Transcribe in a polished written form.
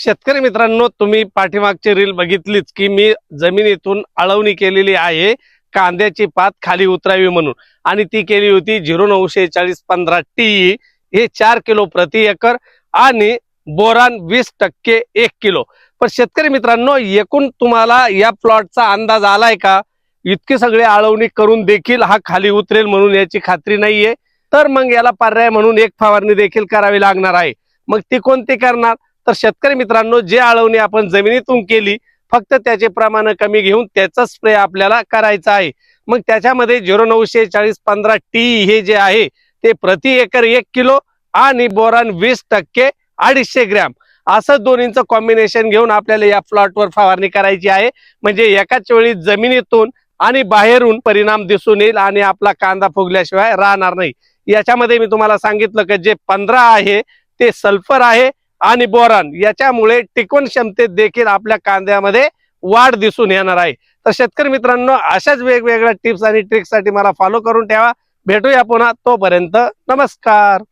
शेतकरी मित्रांनो, तुम्ही पाठीमागची रील बघितलीच की मी जमिनीतून आळवणी केलेली आहे कांद्याची पात खाली उतरावी म्हणून, आणि ती केली होती 094615T. हे 4 किलो प्रति एकर आणि बोरान 20% 1 किलो. पण शेतकरी मित्रांनो, एकूण तुम्हाला या प्लॉटचा अंदाज आलाय का? इतके सगळे आळवणी करून देखील हा खाली उतरेल म्हणून याची खात्री नाहीये. तर मग याला पर्याय म्हणून एक फवारणी देखील करावी लागणार आहे. मग ती कोणती करणार? तर शेतकरी मित्रांनो, जे आळवणी आपण जमिनीतून केली, फक्त त्याचे प्रमाण कमी घेऊन त्याचा स्प्रे आपल्याला करायचा आहे. मग त्याच्यामध्ये 094615T हे जे आहे ते प्रति एकर 1 किलो आणि बोरान 20% 250 ग्रॅम असं दोन्हींचं कॉम्बिनेशन घेऊन आपल्याला या प्लॉटवर फवारणी करायची आहे. म्हणजे एकाच वेळी जमिनीतून आणि बाहेरून परिणाम दिसून येईल आणि आपला कांदा फुगल्याशिवाय राहणार नाही. याच्यामध्ये मी तुम्हाला सांगितलं की जे 15 आहे ते सल्फर आहे आणि बोरान, याच्यामुळे टिकवण क्षमतेत देखील आपल्या कांद्यामध्ये वाढ दिसून येणार आहे. तर शेतकरी मित्रांनो, अशाच वेगवेगळ्या टिप्स आणि ट्रिक्स साठी मला फॉलो करून ठेवा. भेटूया पुन्हा, तोपर्यंत नमस्कार.